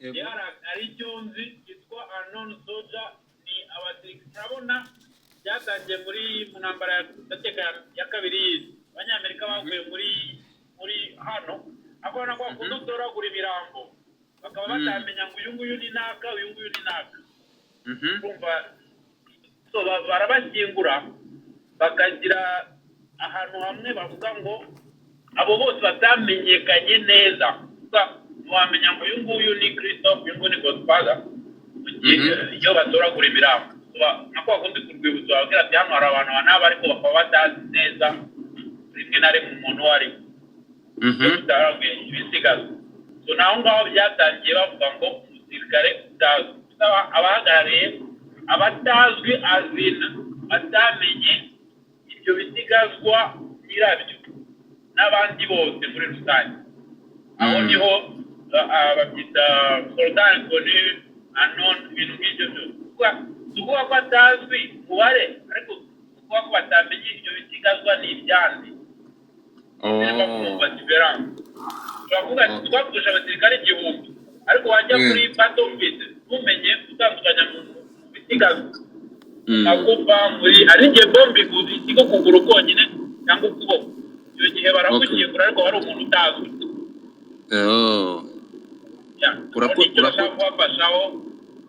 Yego. ari cyonzi yitwa Unknown Soldier ni abasirikare urabona byatangiye muri ntambara ya kabiri y'isi abanyamerika bavuye muri hano abona ko bakunda gutoragura ibirambo bakaba batamenya ngo uyu nguyu ni naka uyu nguyu ni naka urumva so barabashyingura bakagira ahantu hamwe bavuga ngo abo bose batamenyekanye neza wamenya ngo uyu nguyu ni Christophe uyu nguyu ni Godfather iyo batoragura ibirambo nako bakundi ku rwibutso babwira ati hano hari abantu banaba ariko bakaba batazi neza rimwe na rimwe umuntu uwo ari we ibisigazwa so naho ngaho byatangiye bavuga ngo umusirikare utazwi abahagarariye abatazwi azina batamenye ibyo bisigazwa nyirabyo n'abandi bose muri rusange aho niho babyita soldat inconnu unknown ibintu nk'ibyo byose kuvuga ko atazwi umubare ariko kuvuga ko batamenye ibyo bisigazwa ni ibyandi turavuga ati twapfusha abasirikare 1000 ariko wajya kuri battlefield ntumenye utandukanya mu bisigazwa akuva muri ari igihe bombi guzi ikigo kuguru konyine cyangwa ukuboko icyo gihe barakugiyegura ariko hari umuntu utazwi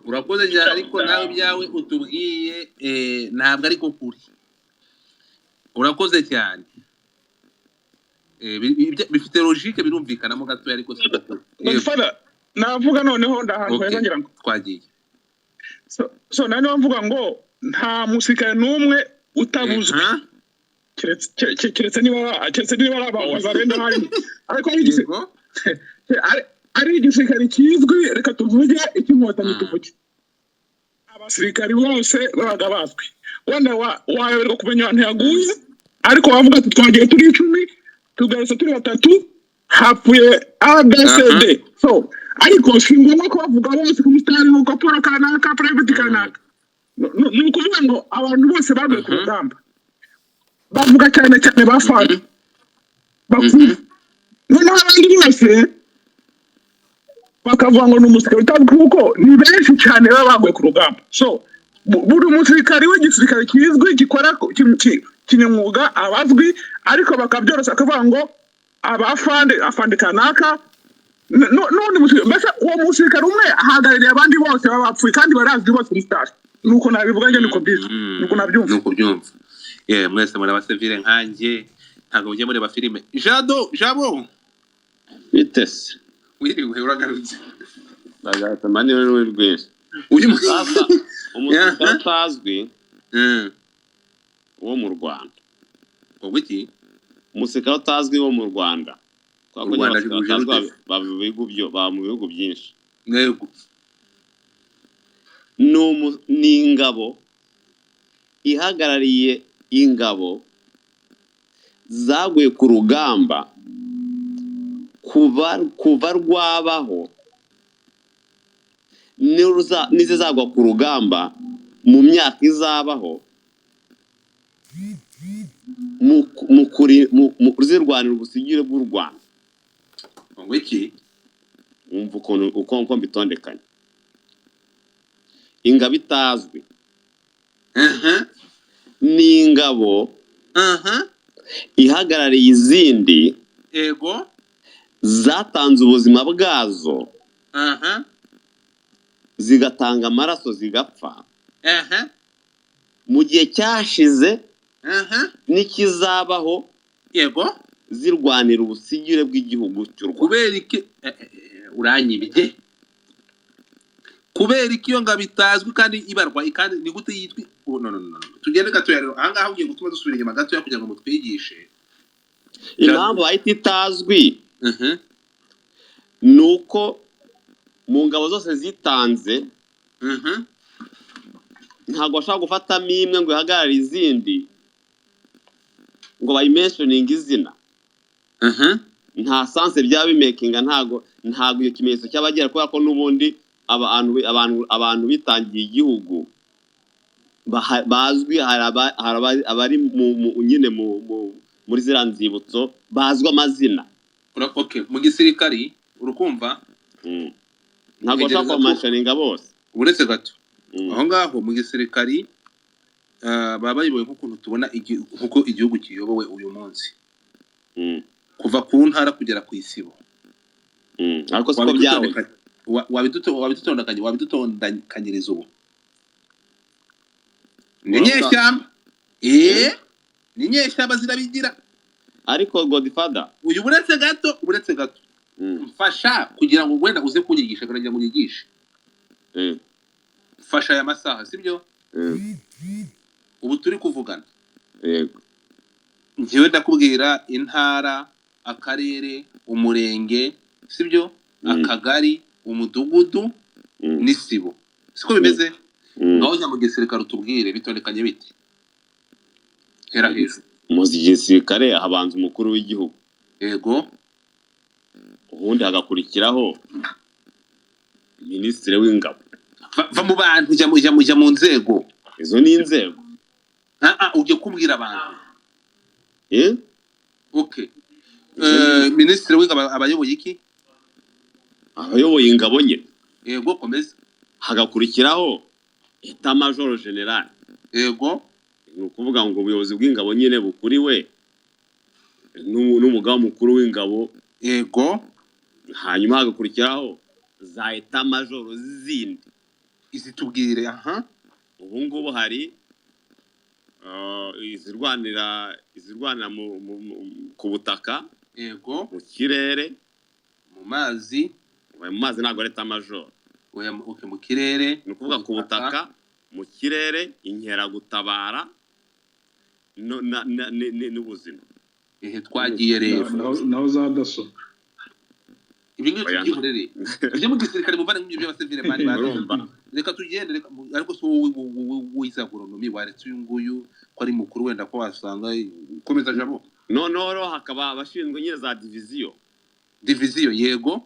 urakoze cyane ariko nawe byawe utubwiye ntabwo ariko kuri urakoze cyane bifite logique birumvikanamo gato ariko fada navuga noneho ndahantu heza ngira ngo twagiye so naneho mvuga ngo nta musirikare n'umwe utabuzwe keretse niba abazarenda hari ariko ari igisirikare kizwi reka tuvuge icy'inkotanyi tuvuge abasirikari bose babaga bazwi wenda wayoberwa kumenya ahantu yaguye ariko wavuga ati twagiye turi 10 tugarutse turi 3 hapfuye ABCD so ariko singoma ko bavuga bose ku mustari nk'uko Paul kanaka private kanaka ni ukuvuga ngo abantu bose baguye ku rugamba bavuga cyane bafana bakuru noneho abandi bose bakavuga ngo n'umusirikare utazwi kuko ni benshi cyane baba baguye ku rugamba so buri musirikare w'igisirikare kizwi gikora kinyamwuga abazwi ariko bakabyorosa akavuga ngo afande kanaka none mbese uwo musirikare umwe ahagarariye abandi bose baba bapfuye kandi barazwi bose muri stade nuko nabivuga njye niko bizo nuko nabyumva mwese muri abasivile nkanjye ntabwo mujye muri filime jabo bitese wiriwe uragarutse bagata mani wewe rwese uyu umusirikare utazwi wo mu Rwanda ubiki umusirikare utazwi wo mu Rwanda mu bihugu byinshi ni ingabo ihagarariye ingabo zaguye ku rugamba kuva rwabaho n'izizagwa ku rugamba mu myaka izabaho mu kuzirwanira ubusigire bw'u Rwanda wumva uko mbitondekanye ingabo itazwi ni ingabo ihagarariye izindi ego zatanze ubuzima bwazo zigatanga amaraso zigapfa mu gihe cyashize n'ikizabaho yego zirwanira ubusigire bw'igihugu cy'u Rwanda kubera iki uranyibye kubera iki iyo ngabo itazwi kandi ibarwa kandi ni gute yitwi no tugende gato rero aha ngaha ugiye gutuma dusubira inyuma gato kugira ngo mutwigishe impamvu ahita itazwi nuko mu ngabo zose zitanze ntabwo bashaka gufatamo imwe ngo ihagarare izindi ngo bayimentioninge izina nta sanse byaba bimekinga ntago iyo kimenyetso cy'abagera kubera ko n'ubundi abantu bitangiye igihugu bazwi hari abari nyine muri ziriya nzibutso bazwi amazina mu gisirikari urukumva ntabwo bashaka kumanshaninga bose uretse gato aho ngaho mu gisirikari baba bayoboye nk'ukuntu tubona nk'uko igihugu kiyobowe uyu munsi kuva ku ntara kugera ku isibo ariko siko byawe wabidutondakanyiriza ubu ni nyeshyamba zirabigira ariko Godfather uyu buretse gato mfasha kugira ngo wenda uze kunyigisha kugira ngo unyigishe mfasha aya masaha sibyo ubu turi kuvugana yego njyewe ndakubwira intara akarere umurenge sibyo akagari umudugudu n'isibo siko bimeze ngaho njya mu gisirikare utubwire bitondekanye bite hera hejuru mu gisirikare habanza umukuru w'igihugu yego ubundi hagakurikiraho minisitiri w'ingabo va mu bantu ujya mu nzego izo ni inzego ujye kumbwira abantu okay minisitiri w'ingabo abayoboye iki abayoboye ingabo nyine yego komeza hagakurikiraho etat major general yego ni ukuvuga ngo ubuyobozi bw'ingabo nyine bukuriwe n'umugaba mukuru w'ingabo yego hanyuma hagakurikiraho za etat major zindi izitubwire ubu ngubu hari izirwanira ku butaka yego mu kirere mu mazi ntabwo ari etat major mu kirere ni ukuvuga ku butaka mu kirere inkeragutabara n'ubuzima twagiye rero naho za daso ibi ngibi tubyihorere tujye mu gisirikare muvane nk'ibyo by'abasivile bari barumva reka tugende ariko si wowe wize agronomi waretse uyu nguyu ko ari mukuru wenda ko wasanga komeza jabo noneho hakaba abashinzwe nyine za diviziyo yego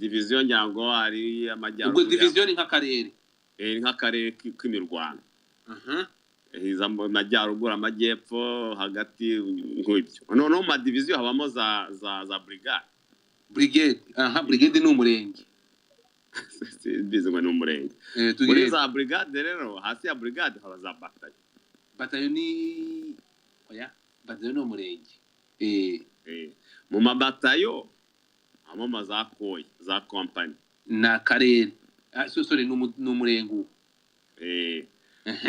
diviziyo nyango hari amajyaruguru ubwo diviziyo ni nk'akarere ni nk'akarere k'imirwano amajyaruguru amajyepfo hagati nk'ibyo noneho mu madiviziyo habamo za brigade brigade ni umurenge bizi ngo ni umurenge muri za brigade rero hasi ya brigade haba za batayo ni umurenge mu mabatayo habamo za koyi za kompani ni akarere sorry ni umurenge mu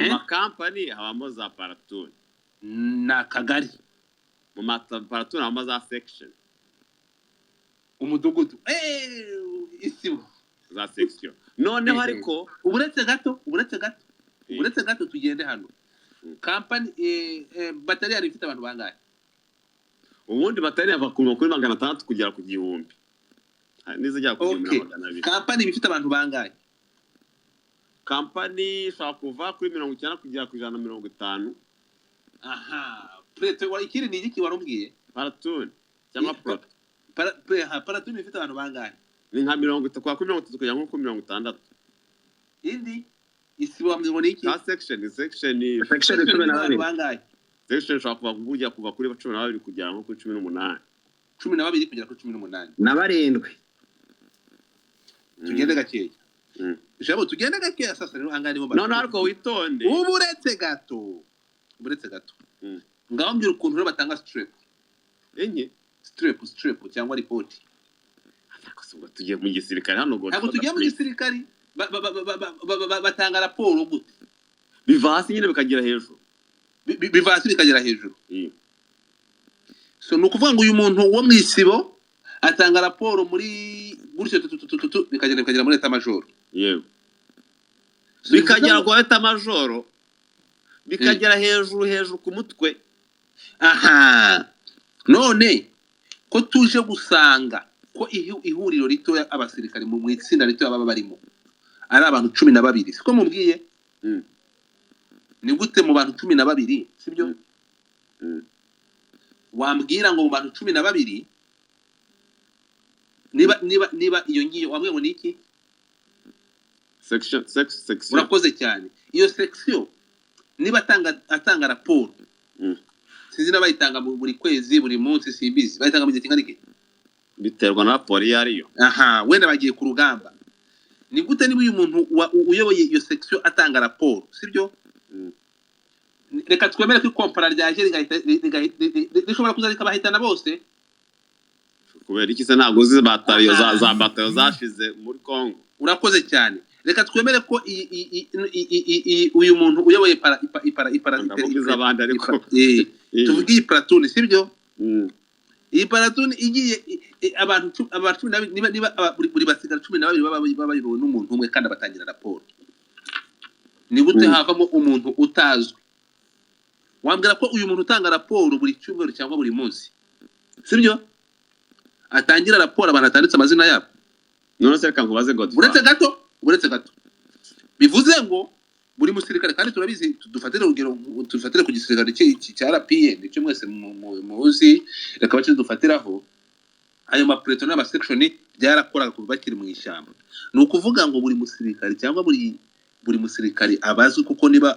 makampani habamo za paratuni ni akagari mu maparatuni habamo za section umudugudu isibo za section noneho ariko uburetse gato tugende hano company bataliyani ifite abantu bangahe ubundi bataliyani bakuma kuri 600 kugera ku 1000 nizijya ku 200 company ifite abantu bangahe company shaka kuva kuri 90 kugera ku 150 preto wari ikiri ni iki warumbwiye paratuni cyangwa proto paratuni ifite abantu bangahe ni nka 30 kwa 30 kugera nko ku 60 indi isibo bamwe ni iki section abantu bangahe section shaka kuva kuri 12 kugera nko ku 18 12 kugera ku 18 na barindwi tugende gakeya jabo tugende gakeya sasa rero hangani bo none ariko witonde uburetse gato ngaho mbira ukuntu rero batanga strep cyangwa report ariko tugiye mu gisirikare hano ntabwo tugiye mu gisirikare batanga raporo gute biva hasi nyine bikagera hejuru so ni ukuvuga ngo uyu muntu wo mu isibo atanga raporo muri gutyo bikagera muri etat major yego bikagera ku etat major bikagera hejuru ku mutwe none ko tuje gusanga ko ihuriro rito abasirikare mu itsinda rito baba barimo ari abantu 12 siko mubwiye ni gute mu bantu 12 sibyo wambwira ngo mu bantu 12 niba iyo ngiyo wamwe ngo niki section urakoze cyane iyo section niba atanga raporo sinzi nabayitanga buri kwezi buri munsi simbizi bayitanga mu gihe kingana iki biterwa na raporo yariyo wenda bagiye ku rugamba ni gute niba uyu muntu uyoboye iyo section atanga raporo sibyo reka twemere ko ikompara ryaje rishobora kuza rikabahitana bose kubera iki se ntabwo uzi batayo za batayo zashize muri Congo urakoze cyane reka twemere ko uyu muntu uyoboye tuvuge iyi platoon sibyo iyi platoon igiye abantu 12 niba buri basigara 12 baba bayobowe n'umuntu umwe kandi abatangira raporo ni gute havamo umuntu utazwi wambwira ko uyu muntu utanga raporo buri cyumweru cyangwa buri munsi sibyo atangira raporo abantu atanditse amazina yabo none se reka nkubaze God uretse gato bivuze ngo buri musirikare kandi turabizi dufatire urugero tufatire ku gisirikare cya RPN nicyo mwese muzi reka bace dufatiraho ayo mapreto n'aba section byarakoraga kuva bakiri mu ishyamba ni ukuvuga ngo buri musirikare cyangwa buri musirikare abazwi kuko niba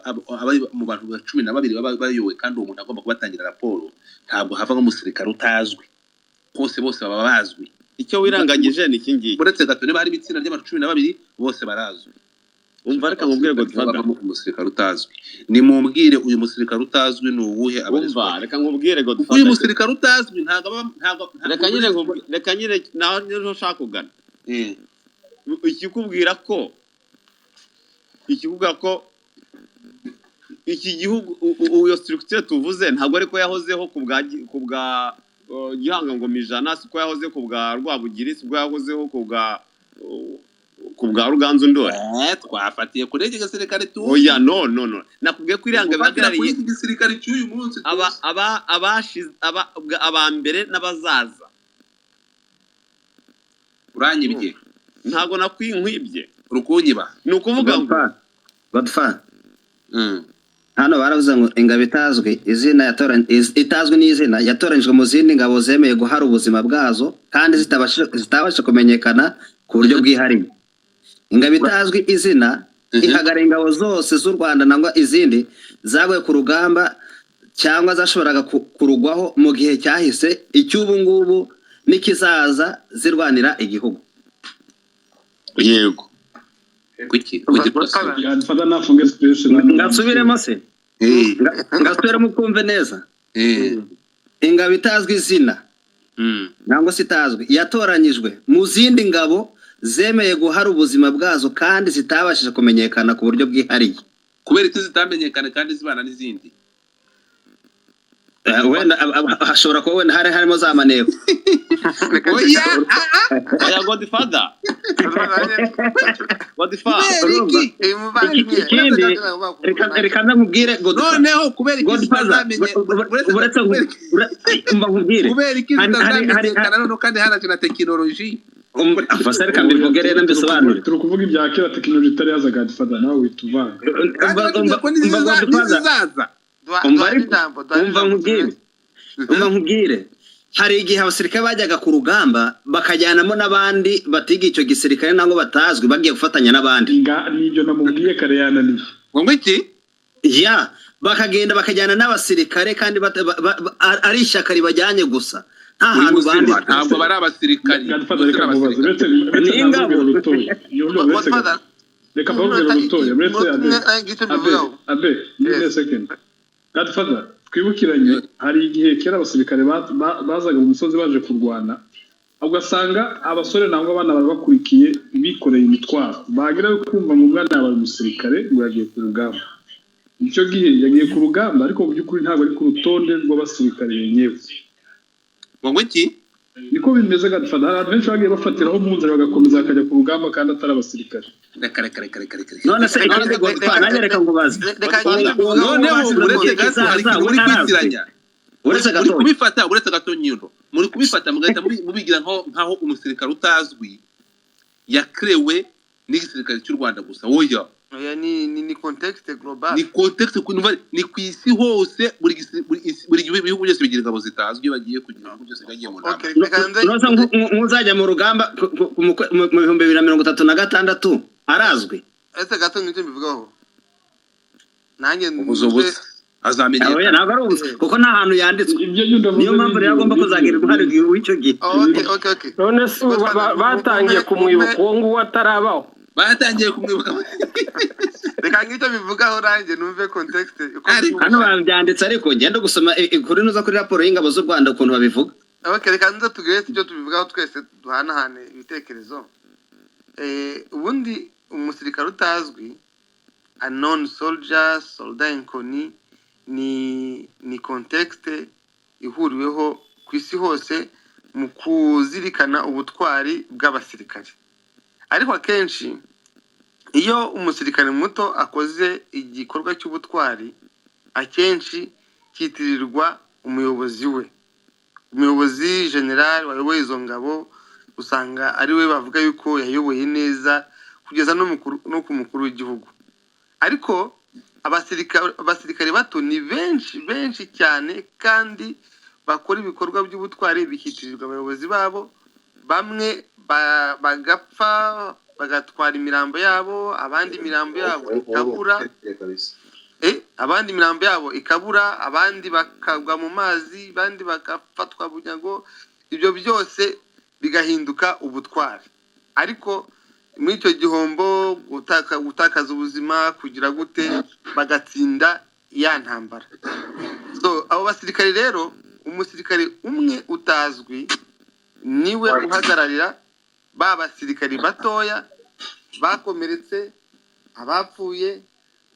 mu bantu 12 baba bayowe kandi uwo muntu agomba kubatangira raporo ntabwo hava nk'umusirikare utazwi bose baba bazwi icyo wirangagije ni kingi uretse gato niba hari ibitsina ry'abantu 12 bose barazwi umva reka nkubwire ngo dufata umusirikare utazwi ni mumbwire uyu musirikare utazwi ni uwuhe umva reka nkubwire ngo dufata uyu musirikare utazwi ntabwo reka nyine naho niho shaka kugana ikikubwira ko iki gihugu uyo structure tuvuze ntabwo ariko yahozeho ku bwa gihanga ngo mijana siko yahoze ku bwa Rwabugiri siko yahozeho ku bwa Ruganzu Ndori twafatiye kuri iki gisirikare tu oya no nakubwiye ko iranga bihagarariye iki gisirikare cy'uyu munsi abambere n'abazaza uranyibye ntago nakwinkwibye urukunyiba ni ukuvuga ngo Godfa hano baravuze ngo ingabo itazwi izina itazwi n'izina yatoranyijwe mu zindi ngabo zemeye guhara ubuzima bwazo kandi zitabasha kumenyekana ku buryo bwihariye ingabo itazwi izina ihagarariye ingabo zose z'u Rwanda nangwa izindi zaguye ku rugamba cyangwa zashoboraga kurugwaho mu gihe cyahise icy'ubu ngubu n'ikizaza zirwanira igihugu yego ngasubiremo se ngasubiremo kumve neza ingabo itazwi izina nangwa se itazwi yatoranyijwe mu zindi ngabo zemeye guhara ubuzima bwazo kandi zitabashije kumenyekana ku buryo bwihariye kubera iti zitamenyekana kandi zibana n'izindi wenda hashobora kuba wenda harimo za maneko oya Godfather ikindi reka nkubwire noneho kubera iki zitamenyekana noneho kandi haraje na tekinoloji Afasa reka mbivuge rero mbisobanure turi kuvuga ibya kera tekinoloji itari yaza Godfather nawe wituvanga umva nkubwire hari igihe abasirikare bajyaga ku rugamba bakajyanamo n'abandi batiga icyo gisirikare nangwa batazwi bagiye gufatanya n'abandi nibyo namubwiye kare yananiye ngo iki bakagenda bakajyana n'abasirikare kandi ari ishyaka ribajyanye gusa nta hantu bandi ntabwo bari abasirikare reka mubaze uretse reka mbavuge urutoya uretse abe ni second Godfather twibukiranye hari igihe kera abasirikare bazaga mu musozi baje kurwana ugasanga abasore nangwa abana bari bakurikiye bikoreye imitwaro bagira kumva ngo umwana yabaye umusirikare ngo yagiye ku rugamba icyo gihe yagiye ku rugamba ariko mu by'ukuri ntabwo ari ku rutonde rw'abasirikare yenyewe ngo iki niko bimeze Godfather hari abantu benshi bagiye bafatiraho mu nzira bagakomeza bakajya ku rugamba kandi atari abasirikare reka none se nanjye reka nkubaze noneho uretse gato hari ikintu muri kwitiranya uretse gato nyiro muri kubifata mugahita mubigira nkaho umusirikare utazwi yakerewe n'igisirikare cy'u Rwanda gusa oya ni context global ni context ni ku isi hose buri gihugu byose bigira ingabo zitazwi bagiye kugira ngo byose bagiye mu nama nkuzajya mu rugamba mu 2036 arazwi ese gato n'icyo mbivugaho nanjye azamenya ntabwo ari ubusa kuko nta hantu yanditswe niyo mpamvu rero agomba kuzagira uruhare w'icyo gihe okay none se batangiye kumwibuka uwo nguwo atarabaho batangiye kumwibuka reka ngicyo bivugaho nanjye numve context hano babyanditse ariko ngenda gusoma inkuru nuza kuri raporo y'ingabo z'u Rwanda ukuntu babivuga. Okay, reka nza tugire icyo tubivugaho twese duhanahane ibitekerezo. Ubundi umusirikare utazwi, a non soldier, soldat inconnu, ni context ihuriweho ku isi hose mu kuzirikana ubutwari bw'abasirikare. Ariko akenshi iyo umusirikare muto akoze igikorwa cy'ubutwari, akenshi kitirirwa umuyobozi we. Umuyobozi general wayoboye izo ngabo usanga ari we bavuga yuko yayoboye neza kugeza no ku mukuru w'igihugu. Ariko abasirikare bato ni benshi cyane kandi bakora ibikorwa by'ubutwari bikitirirwa abayobozi babo. Bamwe bagapfa bagatwara imirambo yabo, abandi imirambo yabo ikabura, abandi bakagwa mu mazi, abandi bagafatwa bunyago. Ibyo byose bigahinduka ubutwari. Ariko muri icyo gihombo gutakaza ubuzima kugira gute bagatsinda ya ntambara. So abo basirikare rero, umusirikare umwe utazwi niwe uhagararira ba basirikare batoya bakomeretse, abapfuye,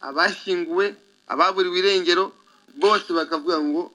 abashyinguwe, ababuriwe irengero, bose bakavuga ngo